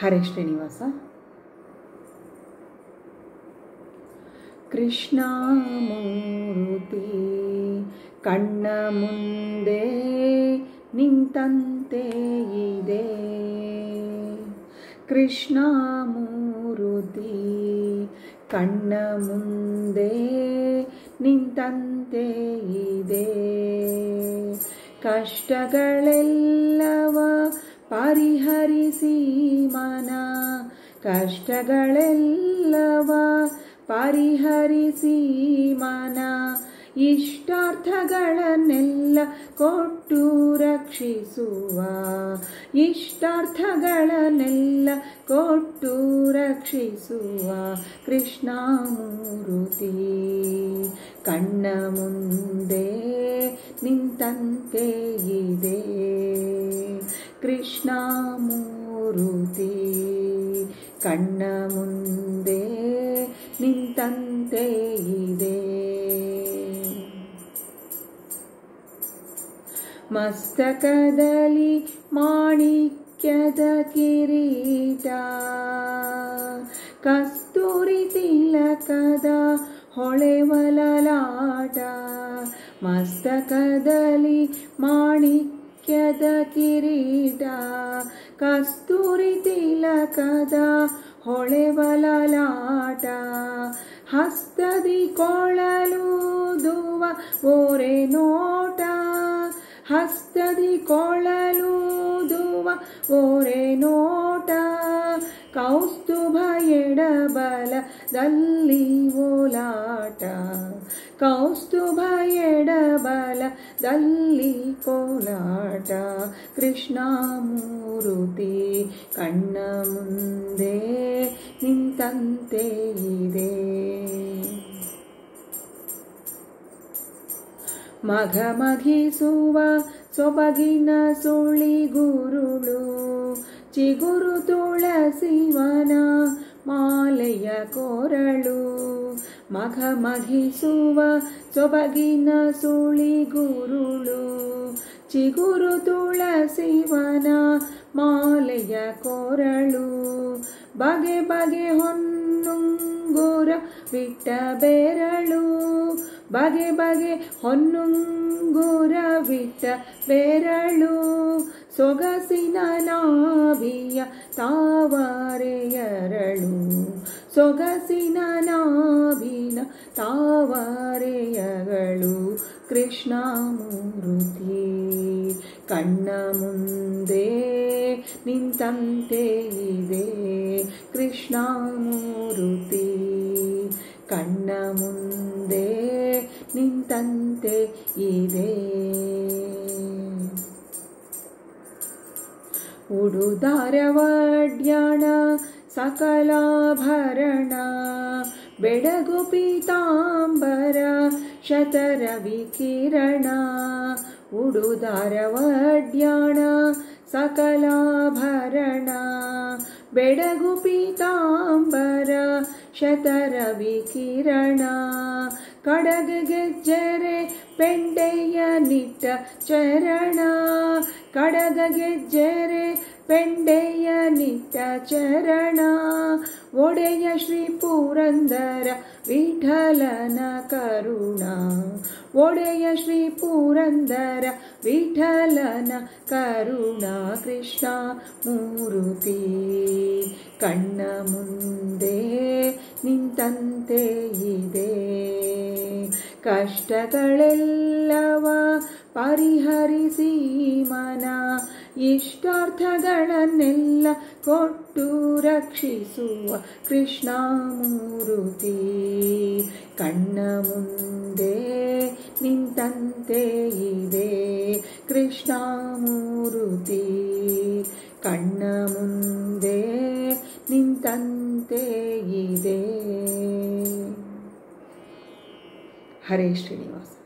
ಹರೇ ಶ್ರೀನಿವಾಸ. ಕೃಷ್ಣಮೂರ್ತಿ ಕಣ್ಣ ಮುಂದೆ ನಿಂತಂತೆ ಇದೆ, ಕೃಷ್ಣಮೂರ್ತಿ ಕಣ್ಣ ಮುಂದೆ ನಿಂತಂತೆ ಇದೆ. ಕಷ್ಟಗಳೆಲ್ಲವ ಪರಿಹರಿಸಿ ಮನ, ಕಷ್ಟಗಳೆಲ್ಲವ ಪರಿಹರಿಸಿ ಮನ, ಇಷ್ಟಾರ್ಥಗಳನ್ನೆಲ್ಲ ಕೊಟ್ಟು ರಕ್ಷಿಸುವ, ಇಷ್ಟಾರ್ಥಗಳನ್ನೆಲ್ಲ ಕೊಟ್ಟು ರಕ್ಷಿಸುವ ಕೃಷ್ಣಮೂರ್ತಿ ಕಣ್ಣ ಮುಂದೆ ನಿಂತಂತೆ ಇದೆ, ಕೃಷ್ಣಮೂರ್ತಿ ಕಣ್ಣ ಮುಂದೆ ನಿಂತಂತೆ ಇದೆ. ಮಸ್ತಕದಲ್ಲಿ ಮಾಣಿಕ್ಯದ ಕಿರೀಟ, ಕಸ್ತೂರಿ ತಿಲಕದ ಹೊಳೆವ ಲಲಾಟ, ಮಸ್ತಕದಲ್ಲಿ ಮಾಣಿಕ್ಯದ ಕಿರೀಟ, ಕಸ್ತೂರಿ ತಿಲಕದ ಹೊಳೆವ ಲಲಾಟ, ಹಸ್ತದಿ ಕೊಳಲೂದುವ ಓರೆ ನೋಟ, ಹಸ್ತದಿ ಕೊಳಲೂದುವ ಓರೆ ನೋಟ, ಕೌಸ್ತುಭ ಎಡಬಲದಲ್ಲಿ ಓಲಾಟ, ಕೌಸ್ತುಭ ಎಡಬಲದಲ್ಲಿ ಕೋಲಾಟ, ಕೃಷ್ಣಮೂರ್ತಿ ಕಣ್ಣ ಮುಂದೆ ನಿಂತಂತೆ ಇದೆ. ಮಘಮಘಿಸುವ ಸೊಬಗಿನ ಸುಳಿಗುರುಳು, ಚಿಗುರು ತುಳಸಿವನ ಮಾಲೆಯ ಕೊರಳು, ಮಘಮಘಿಸುವ ಸೊಬಗಿನ ಸುಳಿಗುರುಳು, ಚಿಗುರು ತುಳಸಿವನ ಮಾಲೆಯ ಕೊರಳು, ಬಗೆ ಬಗೆ ಹೊನ್ನುಂಗುರ ಬಿಟ್ಟ ಬೆರಳು, ಬಗೆ ಬಗೆ ಹೊನ್ನುಂಗುರ ಬಿಟ್ಟ ಬೆರಳು, ಸೊಗಸಿನ ನಾಭಿಯ ತಾವರೆಯರಳು, ಸೊಗಸಿನ ನಾಭಿನ ತಾವರೆಯಗಳು ಕೃಷ್ಣಮೂರ್ತಿ ಕಣ್ಣ ಮುಂದೆ ನಿಂತಂತೆ ಇದೆ, ಕೃಷ್ಣಮೂರ್ತಿ ಕಣ್ಣ ಮುಂದೆ ನಿಂತಂತೆ ಇದೆ. ಉಡುದಾರವಡ್ಯಾಣ ಸಕಲಾಭರಣ, ಬೆಡಗು ಪೀತಾಂಬರ ಶತರವಿ ಕಿರಣ, ಉಡುದಾರವಡ್ಯಾಣ ಸಕಲಾಭರಣ, ಬೆಡಗು ಪೀತಾಂಬರ ಶತರವಿ ಕಿರಣ, ಕಡಗ ಗೆಜ್ಜೆರೆ ಪೆಂಡೆಯ ನಿಟ್ಟ ಚರಣ, ಕಡಗ ಗೆಜ್ಜೆರೆ ಪೆಂಡೆಯ ನಿಟ್ಟ ಚರಣ, ಒಡೆಯ ಶ್ರೀ ಪುರಂದರ ವಿಠಲನ ಕರುಣ, ಒಡೆಯ ಶ್ರೀ ಪುರಂದರ ವಿಠಲನ ಕರುಣ ಕೃಷ್ಣಮೂರ್ತಿ ಕಣ್ಣ ಮುಂದೆ ನಿಂತಂತೆ ಇದೆ. ಕಷ್ಟಗಳೆಲ್ಲವ ಪರಿಹರಿಸಿ ಮನ, ಇಷ್ಟಾರ್ಥಗಳನ್ನೆಲ್ಲ ಕೊಟ್ಟು ರಕ್ಷಿಸುವ ಕೃಷ್ಣಮೂರ್ತಿ ಕಣ್ಣ ಮುಂದೆ ನಿಂತಂತೆ ಇದೆ, ಕೃಷ್ಣಮೂರ್ತಿ ಕಣ್ಣ ಮುಂದೆ ನಿಂತಂತೆ ಇದೆ. ಹರೇ ಶ್ರೀನಿವಾಸ.